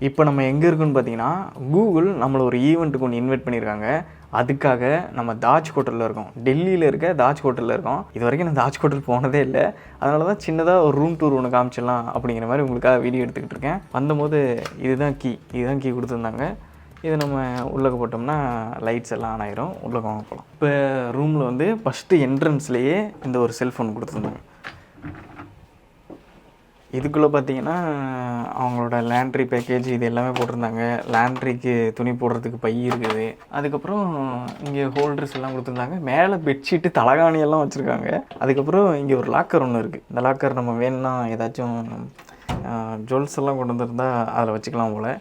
இப்போ நம்ம எங்கே இருக்குன்னு பார்த்தீங்கன்னா, கூகுள் நம்மள ஒரு ஈவெண்ட்டுக்கு ஒன்று இன்வைட் பண்ணியிருக்காங்க. அதுக்காக நம்ம தாஜ் ஹோட்டலில் இருக்கோம். டெல்லியில் இருக்க தாஜ் ஹோட்டலில் இருக்கோம். இது வரைக்கும் நான் தாஜ் ஹோட்டல் போனதே இல்லை. அதனால தான் சின்னதாக ஒரு ரூம் டூர் ஒன்று காமிச்சிடலாம் அப்படிங்கிற மாதிரி உங்களுக்காக வீடியோ எடுத்துக்கிட்டு இருக்கேன். வந்தபோது இதுதான் கீ கொடுத்துருந்தாங்க. இது நம்ம உள்ளே போட்டோம்னா லைட்ஸ் எல்லாம் ஆன் ஆயிரும். உள்ளே போகலாம். இப்போ ரூமில் வந்து ஃபஸ்ட்டு என்ட்ரன்ஸ்லேயே இந்த ஒரு செல்ஃபோன் கொடுத்துருந்தாங்க. இதுக்குள்ளே பார்த்தீங்கன்னா அவங்களோட லேண்ட்ரி பேக்கேஜ் இது எல்லாமே போட்டிருந்தாங்க. லேண்ட்ரிக்கு துணி போடுறதுக்கு பை இருக்குது. அதுக்கப்புறம் இங்கே ஹோல்டர்ஸ் எல்லாம் கொடுத்துருந்தாங்க. மேலே பெட்ஷீட்டு தலகாணியெல்லாம் வச்சுருக்காங்க. அதுக்கப்புறம் இங்கே ஒரு லாக்கர் ஒன்று இருக்குது. இந்த லாக்கர் நம்ம வேணும்னா ஏதாச்சும் ஜுவல்ஸ் எல்லாம் கொண்டு வந்திருந்தால் அதில் வச்சுக்கலாம் போல்.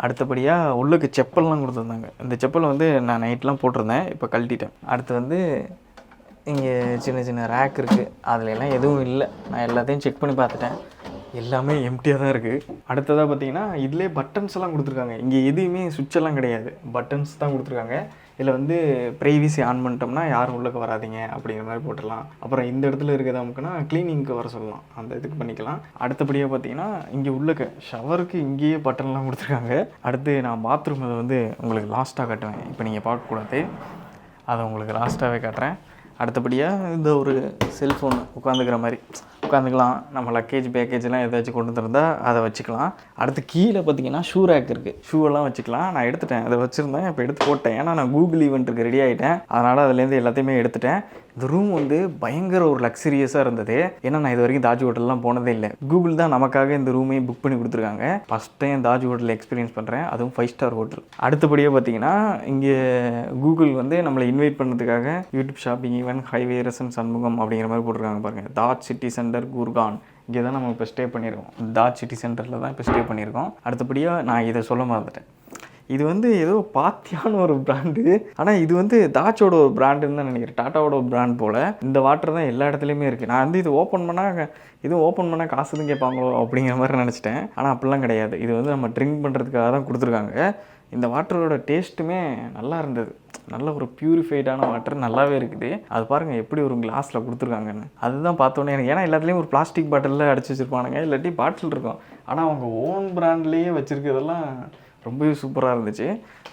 அடுத்தபடியாக உள்ளுக்கு செப்பல்லாம் கொடுத்துருந்தாங்க. இந்த செப்பல் வந்து நான் நைட்லாம் போட்டிருந்தேன், இப்போ கழட்டிட்டேன். அடுத்து வந்து இங்கே சின்ன சின்ன ரேக் இருக்குது. அதில் எல்லாம் எதுவும் இல்லை. நான் எல்லாத்தையும் செக் பண்ணி பார்த்துட்டேன். எல்லாமே எம்டியாக தான் இருக்குது. அடுத்ததாக பார்த்தீங்கன்னா இதிலே பட்டன்ஸ் எல்லாம் கொடுத்துருக்காங்க. இங்கே எதுவுமே சுவிட்செல்லாம் கிடையாது, பட்டன்ஸ் தான் கொடுத்துருக்காங்க. இதில் வந்து ப்ரைவசி ஆன் பண்ணிட்டோம்னா யாரும் உள்ளே வராதிங்க அப்படிங்கிற மாதிரி போட்டுடலாம். அப்புறம் இந்த இடத்துல இருக்கிறது நமக்குன்னா க்ளீனிங்க்கு வர சொல்லலாம், அந்த இதுக்கு பண்ணிக்கலாம். அடுத்தபடியாக பார்த்தீங்கன்னா இங்கே உள்ளக்க ஷவருக்கு இங்கேயே பட்டன்லாம் கொடுத்துருக்காங்க. அடுத்து நான் பாத்ரூம் அதை வந்து உங்களுக்கு லாஸ்ட்டாக காட்டுவேன். இப்போ நீங்கள் பார்க்கக்கூடாது, அதை உங்களுக்கு லாஸ்ட்டாகவே காட்டுறேன். அடுத்தபடியாக இந்த ஒரு செல்ஃபோன் உட்காந்துக்கிற மாதிரி உட்காந்துக்கலாம். நம்ம லக்கேஜ் பேக்கேஜெலாம் ஏதாச்சும் கொண்டு வந்திருந்தால் அதை வச்சுக்கலாம். அடுத்து கீழே பார்த்தீங்கன்னா ஷூ ரேக் இருக்குது. ஷூவெல்லாம் வச்சுக்கலாம். நான் எடுத்துட்டேன், அதை வச்சுருந்தேன், இப்போ எடுத்து போட்டேன். ஏன்னா நான் கூகுள் ஈவெண்ட்டுக்கு ரெடி ஆகிட்டேன். அதனால் அதுலேருந்து எல்லாத்தையுமே எடுத்துட்டேன். இந்த ரூம் வந்து பயங்கர ஒரு லக்ஸரியஸாக இருந்தது. ஏன்னா நான் இது வரைக்கும் தாஜ் ஹோட்டல்லாம் போனதே இல்லை. கூகுள் தான் நமக்காக இந்த ரூமையும் புக் பண்ணி கொடுத்துருக்காங்க. ஃபஸ்ட் டைம் தாஜ் ஹோட்டலில் எக்ஸ்பீரியன்ஸ் பண்ணுறேன், அதுவும் 5 ஸ்டார் ஹோட்டல். அடுத்தபடியாக பார்த்தீங்கன்னா இங்கே கூகுள் வந்து நம்மளை இன்வைட் பண்ணுறதுக்காக YouTube shopping event highway resin Shanmugam அப்படிங்கிற மாதிரி போட்டிருக்காங்க பாருங்கள். தாஜ் சிட்டி சென்டர் குர்கான், இங்கே தான் நம்ம இப்போ ஸ்டே பண்ணியிருக்கோம். தாஜ் சிட்டி சென்டரில் தான் இப்போ ஸ்டே பண்ணியிருக்கோம். அடுத்தபடியாக நான் இதை சொல்ல மறந்துட்டேன். இது வந்து ஏதோ பாத்தியான ஒரு பிராண்டு, ஆனால் இது வந்து தாஜோட ஒரு பிராண்டுன்னு தான் நினைக்கிறேன். டாட்டாவோட ஒரு பிராண்ட் போல். இந்த வாட்டர் தான் எல்லா இடத்துலையுமே இருக்குது. நான் வந்து இது ஓப்பன் பண்ணால் காசு எதுவும் கேட்பாங்களோ அப்படிங்கிற மாதிரி நினச்சிட்டேன். ஆனால் அப்படிலாம் கிடையாது. இது வந்து நம்ம ட்ரிங்க் பண்ணுறதுக்காக தான் கொடுத்துருக்காங்க. இந்த வாட்டரோட டேஸ்ட்டுமே நல்லா இருந்தது. நல்ல ஒரு பியூரிஃபைடான வாட்டர் நல்லாவே இருக்குது. அது பாருங்கள் எப்படி ஒரு கிளாஸில் கொடுத்துருக்காங்கன்னு. அதுதான் பார்த்தோன்னே எனக்கு, ஏன்னா எல்லாத்துலேயும் ஒரு பிளாஸ்டிக் பாட்டிலில் அடிச்சு வச்சுருப்பானுங்க, இல்லாட்டி பாட்டில் இருக்கும். ஆனால் அவங்க ஓன் பிராண்ட்லேயே வச்சுருக்கிறதெல்லாம் ரொம்பவே சூப்பராக இருந்துச்சு.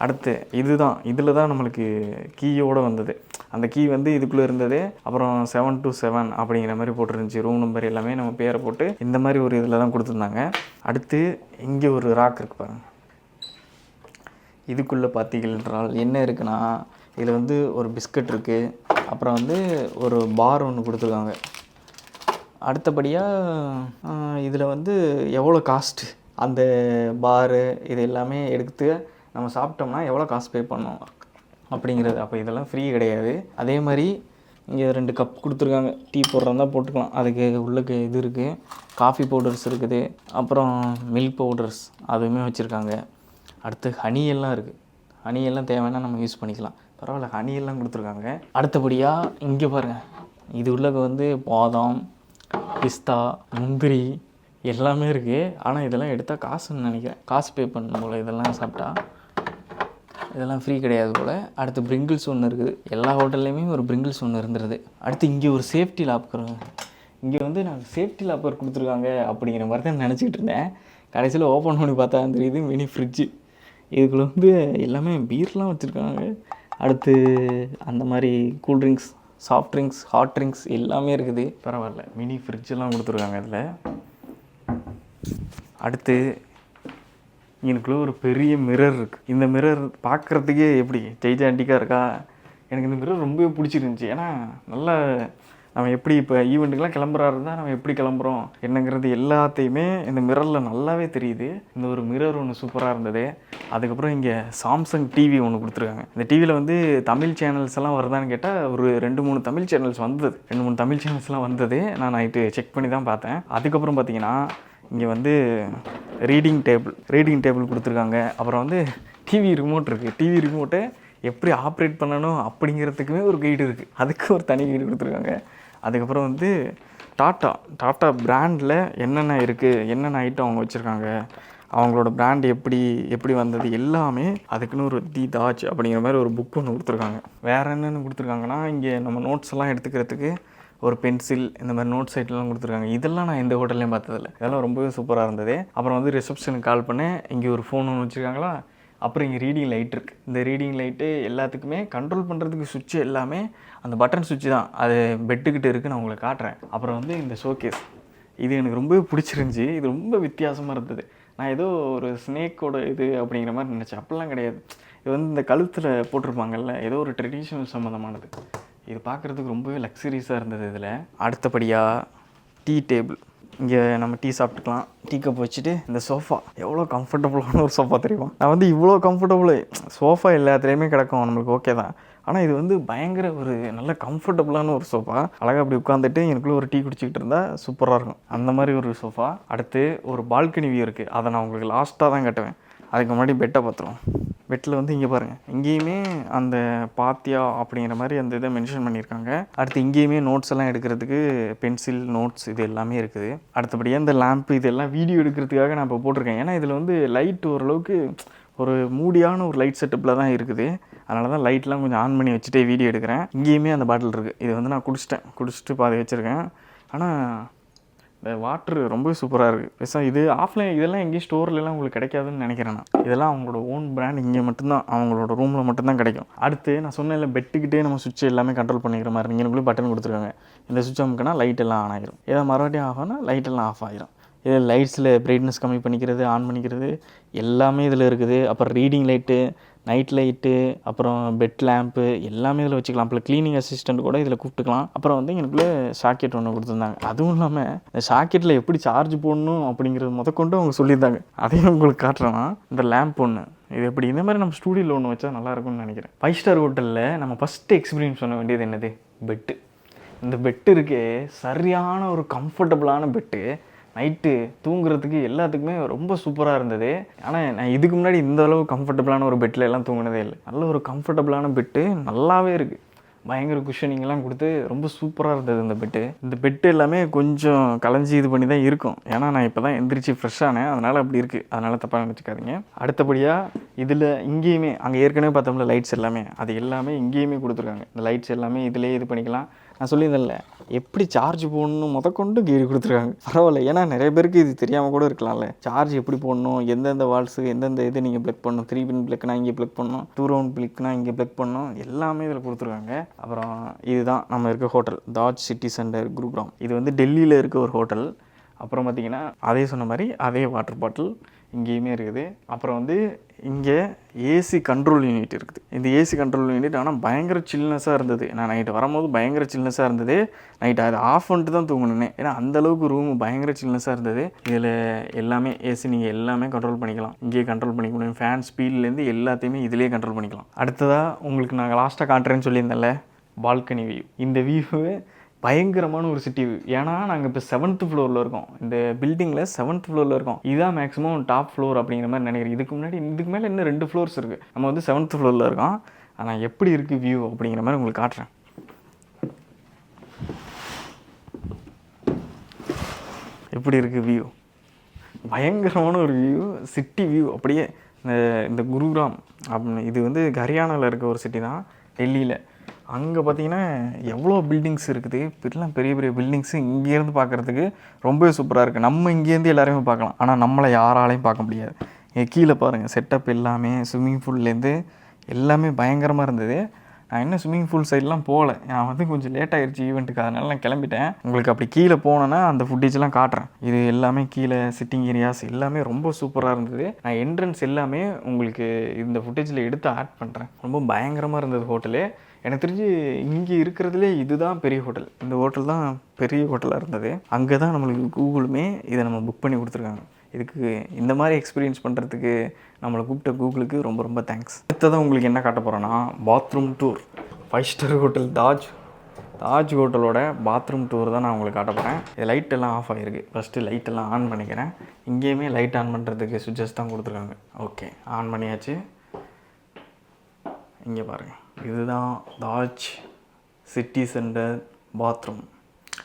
அடுத்து இதில் தான் நம்மளுக்கு கீயோடு வந்தது. அந்த கீ வந்து இதுக்குள்ளே இருந்தது. அப்புறம் 727 அப்படிங்கிற மாதிரி போட்டுருந்துச்சு. ரூம் நம்பர் எல்லாமே நம்ம பேரை போட்டு இந்த மாதிரி ஒரு இதில் தான் கொடுத்துருந்தாங்க. அடுத்து இங்கே ஒரு ராக் இருக்குது பாருங்கள். இதுக்குள்ளே பார்த்தீர்கள் என்றால் என்ன இருக்குன்னா, இதில் வந்து ஒரு பிஸ்கட் இருக்குது. அப்புறம் வந்து ஒரு பார் ஒன்று கொடுத்துருக்காங்க. அடுத்தபடியாக இதில் வந்து எவ்வளோ காஸ்ட்டு, அந்த பாரு இது எல்லாமே எடுத்து நம்ம சாப்பிட்டோம்னா எவ்வளோ காசு பே பண்ணோம் அப்படிங்கிறது. அப்போ இதெல்லாம் ஃப்ரீ கிடையாது. அதே மாதிரி இங்கே 2 கப் கொடுத்துருக்காங்க. டீ போடுறதா போட்டுக்கலாம். அதுக்கு உள்ளுக்கு இது இருக்குது, காஃபி பவுடர்ஸ் இருக்குது. அப்புறம் மில்க் பவுடர்ஸ் அதுவுமே வச்சுருக்காங்க. அடுத்து ஹனியெல்லாம் இருக்குது. ஹனியெல்லாம் தேவைன்னா நம்ம யூஸ் பண்ணிக்கலாம். பரவாயில்ல, ஹனியெல்லாம் கொடுத்துருக்காங்க. அடுத்தபடியாக இங்கே பாருங்கள், இது உள்ளக வந்து பாதாம், பிஸ்தா, முந்திரி எல்லாமே இருக்குது. ஆனால் இதெல்லாம் எடுத்தால் காசுன்னு நினைக்கிறேன், காசு பே பண்ணணும் போல். இதெல்லாம் சாப்பிட்டா இதெல்லாம் ஃப்ரீ கிடையாது போல். அடுத்து பிரிங்கிள்ஸ் ஒன்று இருக்குது. எல்லா ஹோட்டல்லையுமே ஒரு பிரிங்கிள்ஸ் ஒன்று இருந்துருது. அடுத்து இங்கே ஒரு சேஃப்டி லாக்கர். இங்கே வந்து நான் சேஃப்டி லாக்கர் கொடுத்துருக்காங்க அப்படிங்கிற மாதிரி தான் நினச்சிக்கிட்டு இருந்தேன். கடைசியில் ஓப்பன் பண்ணி பார்த்தா தெரியுது மினி ஃப்ரிட்ஜு. இதுக்குள்ள வந்து எல்லாமே பீர்லாம் வச்சுருக்காங்க. அடுத்து அந்த மாதிரி cool drinks, soft drinks, hot drinks எல்லாமே இருக்குது. பரவாயில்ல, மினி ஃப்ரிட்ஜெல்லாம் கொடுத்துருக்காங்க இதில். அடுத்து எனக்குள்ளே ஒரு பெரிய மிரர் இருக்குது. இந்த மிரர் பார்க்குறதுக்கே எப்படி ஜெய்ஜாண்டிக்காக இருக்கா. எனக்கு இந்த மிரர் ரொம்பவே பிடிச்சிருந்துச்சி. ஏன்னா நல்லா நம்ம எப்படி இப்போ ஈவெண்ட்டுக்கெலாம் கிளம்புறா இருந்தால் நம்ம எப்படி கிளம்புறோம் என்னங்கிறது எல்லாத்தையுமே இந்த மிரரில் நல்லாவே தெரியுது. இந்த ஒரு மிரர் ஒன்று சூப்பராக இருந்தது. அதுக்கப்புறம் இங்கே சாம்சங் டிவி ஒன்று கொடுத்துருக்காங்க. இந்த டிவியில் வந்து தமிழ் சேனல்ஸ் எல்லாம் வருதான்னு கேட்டால் ஒரு 2-3 தமிழ் சேனல்ஸ் வந்தது. 2-3 தமிழ் சேனல்ஸ்லாம் வந்தது. நான் நைட்டு செக் பண்ணி தான் பார்த்தேன். அதுக்கப்புறம் பார்த்தீங்கன்னா இங்கே வந்து ரீடிங் டேபிள் கொடுத்துருக்காங்க. அப்புறம் வந்து டிவி ரிமோட் இருக்குது. டிவி ரிமோட்டை எப்படி ஆப்ரேட் பண்ணணும் அப்படிங்கிறதுக்குமே ஒரு கைடு இருக்குது. அதுக்கு ஒரு தனி கைடு கொடுத்துருக்காங்க. அதுக்கப்புறம் வந்து டாட்டா பிராண்டில் என்னென்ன இருக்குது, என்னென்ன ஐட்டம் அவங்க வச்சுருக்காங்க, அவங்களோட பிராண்ட் எப்படி வந்தது எல்லாமே அதுக்குன்னு ஒரு தி தாஜ் அப்படிங்கிற மாதிரி ஒரு புக் ஒன்று கொடுத்துருக்காங்க. வேறு என்னென்னு கொடுத்துருக்காங்கன்னா இங்கே நம்ம நோட்ஸ் எல்லாம் எடுத்துக்கிறதுக்கு ஒரு பென்சில் இந்த மாதிரி நோட் சைட்லாம் கொடுத்துருக்காங்க. இதெல்லாம் நான் எந்த ஹோட்டல்லையும் பார்த்ததில்ல. இதெல்லாம் ரொம்பவே சூப்பராக இருந்தது. அப்புறம் வந்து ரிசப்ஷனுக்கு கால் பண்ணேன். இங்கே ஒரு ஃபோன் ஒன்று வச்சுருக்காங்களா, அப்புறம் இங்கே ரீடிங் லைட் இருக்குது. இந்த ரீடிங் லைட்டு எல்லாத்துக்குமே கண்ட்ரோல் பண்ணுறதுக்கு சுவிட்சு எல்லாமே அந்த பட்டன் சுவிட்சு தான். அது பெட்டுக்கிட்ட இருக்குது, நான் உங்களுக்கு காட்டுறேன். அப்புறம் வந்து இந்த ஷோகேஸ், இது எனக்கு ரொம்பவே பிடிச்சிருந்துச்சி. இது ரொம்ப வித்தியாசமாக இருந்தது. நான் ஏதோ ஒரு ஸ்னேக்கோட இது அப்படிங்கிற மாதிரி நினச்சேன். அப்படிலாம் கிடையாது. இது வந்து இந்த கழுத்தில் போட்டிருப்பாங்கல்ல, ஏதோ ஒரு ட்ரெடிஷ்னல் சம்மந்தமானது. இது பார்க்குறதுக்கு ரொம்பவே லக்ஸரிஸாக இருந்தது. இதில் அடுத்தபடியாக டீ டேபிள், இங்கே நம்ம டீ சாப்பிட்டுக்கலாம். டீ கப் வச்சுட்டு இந்த சோஃபா எவ்வளோ கம்ஃபர்டபுளான ஒரு சோஃபா தெரியுமா? நான் வந்து இவ்வளோ கம்ஃபர்டபுள் சோஃபா எல்லாத்துலேயுமே கிடக்கும், நம்மளுக்கு ஓகே தான். ஆனால் இது வந்து பயங்கர ஒரு நல்ல கம்ஃபர்டபுளான ஒரு சோஃபா. அழகாக அப்படி உட்காந்துட்டு எனக்குள்ளே ஒரு டீ குடிச்சிக்கிட்டு இருந்தால் சூப்பராக இருக்கும். அந்த மாதிரி ஒரு சோஃபா. அடுத்து ஒரு பால்கனி வியூ இருக்குது. அதை நான் உங்களுக்கு லாஸ்ட்டாக தான் கட்டுவேன். அதுக்கு முன்னாடி பெட்டை பார்த்துருவோம். பெட்டில் வந்து இங்கே பாருங்கள், இங்கேயுமே அந்த பாத்தியா அப்படிங்கிற மாதிரி அந்த இதை மென்ஷன் பண்ணியிருக்காங்க. அடுத்து இங்கேயுமே நோட்ஸ் எல்லாம் எடுக்கிறதுக்கு பென்சில் நோட்ஸ் இது எல்லாமே இருக்குது. அடுத்தபடியாக இந்த லேம்ப்பு இதெல்லாம் வீடியோ எடுக்கிறதுக்காக நான் இப்போ போட்டிருக்கேன். ஏன்னா இதில் வந்து லைட் ஓரளவுக்கு ஒரு மூடியான ஒரு லைட் செட்டப்பில் தான் இருக்குது. அதனால தான் லைட்லாம் கொஞ்சம் ஆன் பண்ணி வச்சுட்டே வீடியோ எடுக்கிறேன். இங்கேயுமே அந்த பாட்டில் இருக்குது. இது வந்து நான் குடிச்சிட்டு பாதி வச்சுருக்கேன். ஆனால் இந்த வாட்ரு ரொம்பவே சூப்பராக இருக்குது. பெருசாக இது ஆஃப்லைன் இதெல்லாம் எங்கேயும் ஸ்டோர்லலாம் உங்களுக்கு கிடைக்காதுன்னு நினைக்கிறேன் நான். இதெல்லாம் அவங்களோட ஓன் பிராண்ட், இங்கே மட்டும்தான் அவங்களோட ரூமில் மட்டும்தான் கிடைக்கும். அடுத்து நான் சொன்னேன்ல, பெட்டுக்கிட்டே நம்ம சுவிட்ச் எல்லாமே கண்ட்ரோல் பண்ணிக்கிற மாதிரி இங்கே பட்டன் கொடுத்துருக்காங்க. இந்த சுவிட்ச் அமுக்குனா லைட் எல்லாம் ஆன் ஆகிரும். ஏதோ மறுபடியும் ஆஃப் ஆனால் லைட் எல்லாம் ஆஃப் ஆகிரும். இதில் லைட்ஸில் பிரைட்னஸ் கம்மி பண்ணிக்கிறது, ஆன் பண்ணிக்கிறது எல்லாமே இதில் இருக்குது. அப்புறம் ரீடிங் லைட்டு, நைட் லைட்டு, அப்புறம் பெட் லேம்ப்பு எல்லாமே இதில் வச்சுக்கலாம். அப்புறம் க்ளீனிங் அசிஸ்டண்ட் கூட இதில் கூப்பிட்டுக்கலாம். அப்புறம் வந்து எனக்குள்ளே சாக்கெட் ஒன்று கொடுத்துருந்தாங்க. அதுவும் இல்லாமல் இந்த சாக்கெட்டில் எப்படி சார்ஜ் போடணும் அப்படிங்கிறது முதற்கொண்டு அவங்க சொல்லியிருந்தாங்க. அதையும் உங்களுக்கு காட்டுறேன்னா, இந்த லேம்ப் ஒன்று இது எப்படி இந்த மாதிரி நம்ம ஸ்டூடியோவில் ஒன்று வச்சா நல்லாயிருக்கும்னு நினைக்கிறேன். 5 ஸ்டார் ஹோட்டலில் நம்ம ஃபஸ்ட்டு எக்ஸ்பீரியன்ஸ் பண்ண வேண்டியது என்னது? பெட்டு. இந்த பெட்டு இருக்கே, சரியான ஒரு கம்ஃபர்டபுளான பெட்டு. நைட்டு தூங்குறதுக்கு எல்லாத்துக்குமே ரொம்ப சூப்பராக இருந்தது. ஆனால் நான் இதுக்கு முன்னாடி இந்த அளவு கம்ஃபர்டபுளான ஒரு பெட்டில் எல்லாம் தூங்கினதே இல்லை. நல்ல ஒரு கம்ஃபர்டபுளான பெட்டு, நல்லாவே இருக்குது. பயங்கர குஷனிங்லாம் கொடுத்து ரொம்ப சூப்பராக இருந்தது இந்த பெட்டு. இந்த பெட்டு எல்லாமே கொஞ்சம் கலைஞ்சி இது பண்ணி தான் இருக்கும். ஏன்னா நான் இப்போ தான் எந்திரிச்சு ஃப்ரெஷ்ஷானேன், அதனால் அப்படி இருக்குது. அதனால் தப்பாக நினச்சிக்காதீங்க. அடுத்தபடியாக இதில் இங்கேயுமே அங்கே ஏற்கனவே பார்த்தோம்ல லைட்ஸ் எல்லாமே, அது எல்லாமே இங்கேயுமே கொடுத்துருக்காங்க. இந்த லைட்ஸ் எல்லாமே இதிலே இது பண்ணிக்கலாம். நான் சொல்லியிருந்தேன்ல, எப்படி சார்ஜ் போடணும் முதற்கொண்டு கீழே கொடுத்துருக்காங்க. பரவாயில்ல, ஏன்னா நிறைய பேருக்கு இது தெரியாமல் கூட இருக்கலாம்ல. சார்ஜ் எப்படி போடணும், எந்தெந்த வால்ஸு எந்தெந்த இது நீங்கள் ப்ளக் பண்ணணும், 3 பின் ப்ளக்னா இங்கே ப்ளக் பண்ணணும், 2 ரவுண்ட் ப்ளக்னா இங்கே ப்ளக் பண்ணணும், எல்லாமே இதில் கொடுத்துருக்காங்க. அப்புறம் இதுதான் நம்ம இருக்க hotel, Taj city centre Gurugram. இது வந்து டெல்லியில் இருக்க ஒரு ஹோட்டல். அப்புறம் பார்த்திங்கன்னா அதே சொன்ன மாதிரி அதே வாட்டர் பாட்டில் இங்கேயுமே இருக்குது. அப்புறம் வந்து இங்கே ஏசி கண்ட்ரோல் யூனிட் இருக்குது. இந்த ஏசி கண்ட்ரோல் யூனிட் ஆனால் பயங்கர சில்னஸாக இருந்தது. நான் நைட்டு வரும்போது பயங்கர சில்னஸாக இருந்தது. நைட்டு அதை ஆஃப் பண்ணிட்டு தான் தூங்கணுன்னே, ஏன்னா அந்தளவுக்கு ரூம் பயங்கர சில்னஸாக இருந்தது. இதில் எல்லாமே ஏசி நீங்கள் எல்லாமே கண்ட்ரோல் பண்ணிக்கலாம். இங்கேயே கண்ட்ரோல் பண்ணிக்க முடியும். ஃபேன் ஸ்பீட்லேருந்து எல்லாத்தையுமே இதிலே கண்ட்ரோல் பண்ணிக்கலாம். அடுத்ததாக உங்களுக்கு நாங்கள் லாஸ்ட்டாக காட்டுறேன்னு சொல்லியிருந்தேன்ல, பால்கனி வியூ. இந்த வியூவே பயங்கரமான ஒரு சிட்டி வியூ. ஏன்னா நாங்கள் இப்போ 7th ஃப்ளோரில் இருக்கோம். இந்த பில்டிங்கில் 7th ஃப்ளோரில் இருக்கோம். இதுதான் மேக்ஸிமம் டாப் ஃப்ளோர் அப்படிங்கிற மாதிரி நினைக்கிறேன். இதுக்கு மேலே இன்னும் 2 ஃப்ளோர்ஸ் இருக்குது. நம்ம வந்து 7th ஃப்ளோரில் இருக்கோம். ஆனால் எப்படி இருக்குது வியூ அப்படிங்கிற மாதிரி உங்களுக்கு காட்டுறேன். எப்படி இருக்குது வியூ? பயங்கரமான ஒரு வியூ, சிட்டி வியூ. அப்படியே இந்த குருகிராம் அப்படின்னு, இது வந்து ஹரியானாவில் இருக்க ஒரு சிட்டி தான், டெல்லியில். அங்கே பார்த்தீங்கன்னா எவ்வளோ பில்டிங்ஸ் இருக்குது. இப்படிலாம் பெரிய பெரிய பில்டிங்ஸு இங்கேருந்து பார்க்குறதுக்கு ரொம்பவே சூப்பராக இருக்குது. நம்ம இங்கேருந்து எல்லாருமே பார்க்கலாம், ஆனால் நம்மளை யாராலையும் பார்க்க முடியாது. இங்கே கீழே பாருங்கள், செட்டப் எல்லாமே ஸ்விம்மிங் பூல்லேருந்து எல்லாமே பயங்கரமாக இருந்தது. நான் இன்னும் ஸ்விம்மிங் பூல் சைட்லாம் போகல, நான் வந்து கொஞ்சம் லேட் ஆகிடுச்சு ஈவெண்ட்டுக்கு, அதனால நான் கிளம்பிட்டேன். உங்களுக்கு அப்படி கீழே போனேன்னா அந்த ஃபுட்டேஜ்லாம் காட்டுறேன். இது எல்லாமே கீழே சிட்டிங் ஏரியாஸ் எல்லாமே ரொம்ப சூப்பராக இருந்தது. நான் என்ட்ரன்ஸ் எல்லாமே உங்களுக்கு இந்த ஃபுட்டேஜில் எடுத்து ஆட் பண்ணுறேன். ரொம்ப பயங்கரமாக இருந்தது ஹோட்டலு. எனக்கு தெரிஞ்சு இங்கே இருக்கிறதுலே இதுதான் பெரிய ஹோட்டல். இந்த ஹோட்டல் தான் பெரிய ஹோட்டலாக இருந்தது. அங்கே தான் நம்மளுக்கு கூகுளுமே இதை நம்ம புக் பண்ணி கொடுத்துருக்காங்க. இதுக்கு இந்த மாதிரி எக்ஸ்பீரியன்ஸ் பண்ணுறதுக்கு நம்மளை கூப்பிட்ட கூகுளுக்கு ரொம்ப ரொம்ப தேங்க்ஸ். அடுத்ததான் உங்களுக்கு என்ன காட்ட போகிறேன்னா, bathroom tour. 5 star hotel Taj ஹோட்டலோட பாத்ரூம் டூர் தான் நான் உங்களுக்கு காட்ட போகிறேன். இது லைட் எல்லாம் ஆஃப் ஆகிருக்கு. ஃபஸ்ட்டு லைட் எல்லாம் ஆன் பண்ணிக்கிறேன். இங்கேயுமே லைட் ஆன் பண்ணுறதுக்கு சுவிட்சஸ் தான் கொடுத்துருக்காங்க. ஓகே, ஆன் பண்ணியாச்சு. இங்கே பாருங்கள், இதுதான் தாஜ் சிட்டி சென்டர் பாத்ரூம்.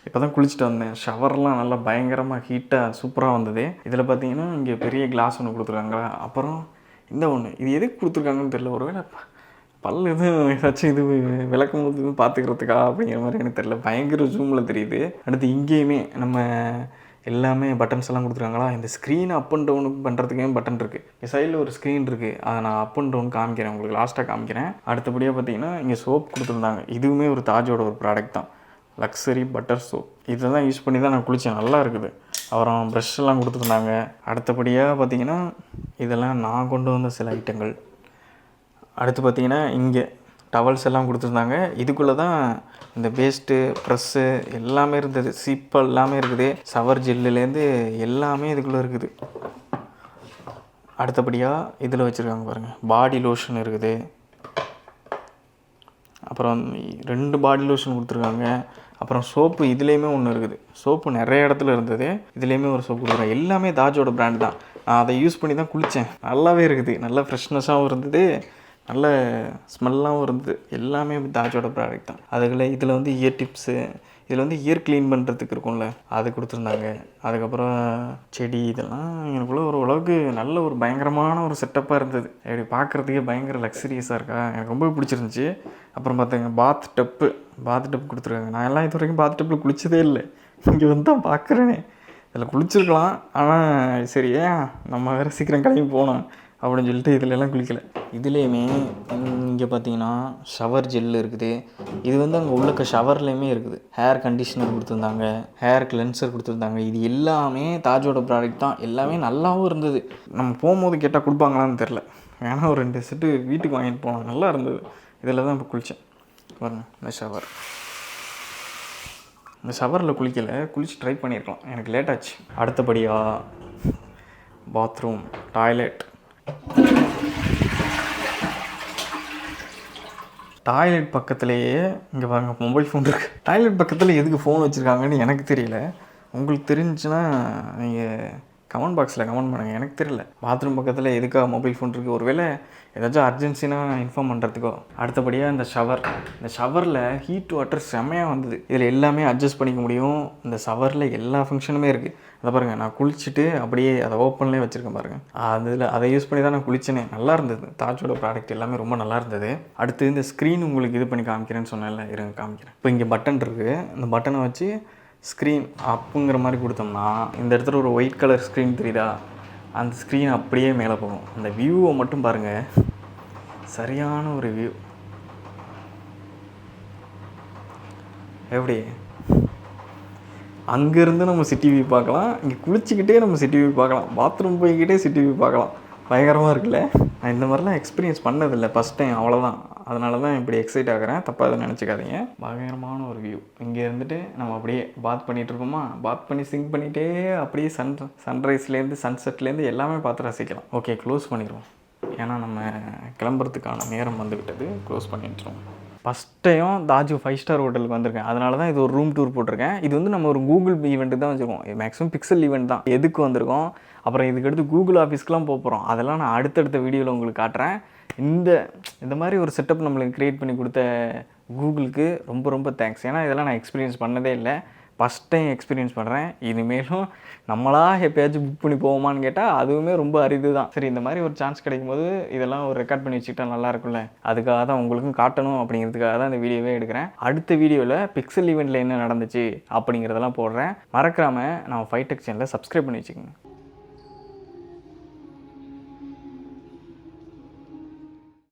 இப்போ தான் குளிச்சுட்டு வந்தேன். ஷவர்லாம் நல்லா பயங்கரமாக ஹீட்டாக சூப்பராக வந்தது. இதில் பார்த்தீங்கன்னா இங்கே பெரிய கிளாஸ் ஒன்று கொடுத்துருக்காங்க. அப்புறம் இந்த ஒன்று, இது எதுக்கு கொடுத்துருக்காங்கன்னு தெரியல. ஒருவேளை பல் எதுவும் ஏதாச்சும் இது விளக்கும் போது பார்த்துக்கிறதுக்கா அப்படிங்கிற மாதிரி எனக்கு தெரியல. பயங்கர ஜூமில் தெரியுது. அடுத்து இங்கேயுமே நம்ம எல்லாமே பட்டன்ஸ் எல்லாம் கொடுத்துருக்காங்களா. இந்த ஸ்க்ரீன் அப் அண்ட் டவுனுக்கு பண்ணுறதுக்கே பட்டன் இருக்குது. இந்த சைடில் ஒரு ஸ்க்ரீன் இருக்குது. அதை நான் அப் அண்ட் டவுன் காமிக்கிறேன், உங்களுக்கு லாஸ்ட்டாக காமிக்கிறேன். அடுத்தபடியாக பார்த்தீங்கன்னா இங்கே சோப் கொடுத்துருந்தாங்க. இதுவுமே ஒரு தாஜோட ஒரு ப்ராடக்ட் தான், லக்ஸரி பட்டர் சோப். இதை தான் யூஸ் பண்ணி தான் நான் குளித்தேன், நல்லா இருக்குது. அப்புறம் ப்ரஷ் எல்லாம் கொடுத்துருந்தாங்க. அடுத்தபடியாக பார்த்தீங்கன்னா இதெல்லாம் நான் கொண்டு வந்த சில ஐட்டங்கள். அடுத்து பார்த்திங்கன்னா இங்கே டவல்ஸ் எல்லாம் கொடுத்துருந்தாங்க. இதுக்குள்ளே தான் இந்த பேஸ்ட்டு ப்ரெஸ்ஸு எல்லாமே இருந்தது. சீப்பு எல்லாமே இருக்குது. ஷவர் ஜெல்லுலேருந்து எல்லாமே இதுக்குள்ளே இருக்குது. அடுத்தபடியாக இதில் வச்சுருக்காங்க பாருங்கள், பாடி லோஷன் இருக்குது. அப்புறம் 2 பாடி லோஷன் கொடுத்துருக்காங்க. அப்புறம் சோப்பு இதுலேயுமே ஒன்று இருக்குது. சோப்பு நிறைய இடத்துல இருந்தது. இதுலேயுமே ஒரு சோப்பு கொடுக்குறாங்க. எல்லாமே தாஜோட பிராண்ட் தான். நான் அதை யூஸ் பண்ணி தான் குளித்தேன். நல்லாவே இருக்குது. நல்லா ஃப்ரெஷ்னஸாகவும் இருந்தது, நல்ல ஸ்மெல்லாகவும் இருந்தது. எல்லாமே தாஜோட ப்ராடக்ட் தான். அதுக்குள்ளே இதில் வந்து இயர் டிப்ஸு, இதில் வந்து இயர் க்ளீன் பண்ணுறதுக்கு இருக்கும்ல, அது கொடுத்துருந்தாங்க. அதுக்கப்புறம் செடி இதெல்லாம் எனக்குள்ளே ஒரு அளவுக்கு நல்ல ஒரு பயங்கரமான ஒரு செட்டப்பாக இருந்தது. அப்படி பார்க்குறதுக்கே பயங்கர லக்ஸரியஸாக இருக்கா, எனக்கு ரொம்ப பிடிச்சிருந்துச்சி. அப்புறம் பார்த்துங்க பாத் டப் கொடுத்துருக்காங்க. நான் எல்லாம் இது வரைக்கும் பாத் டப்பில் குளித்ததே இல்லை. இங்கே வந்து தான் பார்க்குறேனே. இதில் குளிச்சிருக்கலாம், ஆனால் சரி ஏன் நம்ம வேறு சீக்கிரம் கிளம்பி போனோம் அப்படின்னு சொல்லிட்டு இதில் எல்லாம் குளிக்கலை. இதுலேயுமே இங்கே பார்த்தீங்கன்னா ஷவர் ஜெல் இருக்குது. இது வந்து அங்கே உள்ள ஷவர்லேயுமே இருக்குது. ஹேர் கண்டிஷ்னர் கொடுத்துருந்தாங்க, ஹேர் கிளென்சர் கொடுத்துருந்தாங்க. இது எல்லாமே தாஜோட ப்ராடக்ட் தான். எல்லாமே நல்லாவும் இருந்தது. நம்ம போகும்போது கேட்டால் கொடுப்பாங்களான்னு தெரில. ஏன்னா ஒரு 2 செட்டு வீட்டுக்கு வாங்கிட்டு போனோம், நல்லா இருந்தது. இதில் தான் இப்போ குளித்தேன் பாருங்க. இந்த ஷவரில் குளிக்கலை, குளித்து ட்ரை பண்ணியிருக்கலாம், எனக்கு லேட் ஆச்சு. அடுத்தபடியாக பாத்ரூம், டாய்லெட் பக்கத்துலேயே இங்கே பாருங்க மொபைல் ஃபோன் இருக்குது. டாய்லெட் பக்கத்தில் எதுக்கு ஃபோன் வச்சுருக்காங்கன்னு எனக்கு தெரியல. உங்களுக்கு தெரிஞ்சுன்னா நீங்கள் கமெண்ட் பாக்ஸில் கமெண்ட் பண்ணுங்கள், எனக்கு தெரியல. பாத்ரூம் பக்கத்தில் எதுக்காக மொபைல் ஃபோன் இருக்குது, ஒருவேளை ஏதாச்சும் அர்ஜென்சினா இன்ஃபார்ம் பண்ணுறதுக்கோ. அடுத்தபடியாக இந்த ஷவரில் ஹீட் வாட்டர் செம்மையாக வந்தது. இதில் எல்லாமே அட்ஜஸ்ட் பண்ணிக்க முடியும். இந்த ஷவரில் எல்லா ஃபங்க்ஷனுமே இருக்குது. அதை பாருங்கள், நான் குளிச்சுட்டு அப்படியே அதை ஓப்பன்லேயே வச்சுருக்கேன் பாருங்கள். அதை யூஸ் பண்ணி தான் நான் குளித்தேனே. நல்லா இருந்தது. தாஜோட ப்ராடக்ட் எல்லாமே ரொம்ப நல்லா இருந்தது. அடுத்து இந்த ஸ்க்ரீன் உங்களுக்கு இது பண்ணி காமிக்கிறேன்னு சொன்னேன்ல, இருங்க காமிக்கிறேன். இப்போ இங்கே பட்டன் இருக்குது. இந்த பட்டனை வச்சு ஸ்க்ரீன் அப்புங்கிற மாதிரி கொடுத்தோம்னா இந்த இடத்துல ஒரு ஒயிட் கலர் ஸ்க்ரீன் தெரியுதா, அந்த ஸ்க்ரீன் அப்படியே மேலே போகும். அந்த வியூவை மட்டும் பாருங்கள், சரியான ஒரு வியூ. எப்படி அங்கேருந்து நம்ம சிட்டி வியூ பார்க்கலாம், இங்கே குளிச்சுக்கிட்டே நம்ம சிட்டி வியூ பார்க்கலாம், பாத்ரூம் போய்கிட்டே சிட்டி வியூ பார்க்கலாம். பயங்கரமாக இருக்குல்ல. நான் இந்த மாதிரிலாம் எக்ஸ்பீரியன்ஸ் பண்ணதில்லை, ஃபஸ்ட் டைம், அவ்வளோதான். அதனால தான் இப்படி எக்ஸைட் ஆகிறேன், தப்பாக எதுவும் நினச்சிக்காதீங்க. பயங்கரமான ஒரு வியூ. இங்கே இருந்துட்டு நம்ம அப்படியே பாத் பண்ணிகிட்டு இருக்கோமா, பாத் பண்ணி சிங்க் பண்ணிகிட்டே அப்படியே சன்ரைஸ்லேருந்து சன்செட்லேருந்து எல்லாமே பார்த்து ரசிக்கலாம். ஓகே, க்ளோஸ் பண்ணிடுவோம். ஏன்னா நம்ம கிளம்புறதுக்கான நேரம் வந்துவிட்டது. Close பண்ணிட்டுருவோம். First time Taj 5 star ஹோட்டலுக்கு வந்திருக்கேன். அதனால தான் இது ஒரு ரூம் டூர் போட்டிருக்கேன். இது வந்து நம்ம ஒரு கூகுள் ஈவெண்ட்டு தான் வச்சுருக்கோம். மேக்ஸிமம் பிக்சல் ஈவெண்ட் தான். எதுக்கு வந்திருக்கோம், அப்புறம் இதுக்கடுத்து கூகுள் ஆஃபீஸ்க்குலாம் போகிறோம். அதெல்லாம் நான் அடுத்தடுத்த வீடியோவில் உங்களுக்கு காட்டுறேன். இந்த மாதிரி ஒரு செட்டப் நம்மளுக்கு க்ரியேட் பண்ணி கொடுத்த கூகுளுக்கு ரொம்ப ரொம்ப தேங்க்ஸ். ஏன்னா இதெல்லாம் நான் எக்ஸ்பீரியன்ஸ் பண்ணதே இல்லை, ஃபஸ்ட் டைம் எக்ஸ்பீரியன்ஸ் பண்ணுறேன். இனிமேலும் நம்மளா எப்போயாச்சும் புக் பண்ணி போவோமான்னு கேட்டால் அதுவுமே ரொம்ப அரிது தான். சரி, இந்த மாதிரி ஒரு சான்ஸ் கிடைக்கும் போது இதெல்லாம் ஒரு ரெக்கார்ட் பண்ணி வச்சுக்கிட்டா நல்லா இருக்கும்ல. அதுக்காக தான் உங்களுக்கும் காட்டணும் அப்படிங்கிறதுக்காக தான் இந்த வீடியோவே எடுக்கிறேன். அடுத்த வீடியோவில் பிக்சல் ஈவெண்ட்டில் என்ன நடந்துச்சு அப்படிங்கிறதெல்லாம் போடுறேன். மறக்காமல் நம்ம 5Tech சேனலை சப்ஸ்கிரைப் பண்ணி வச்சுக்கோங்க.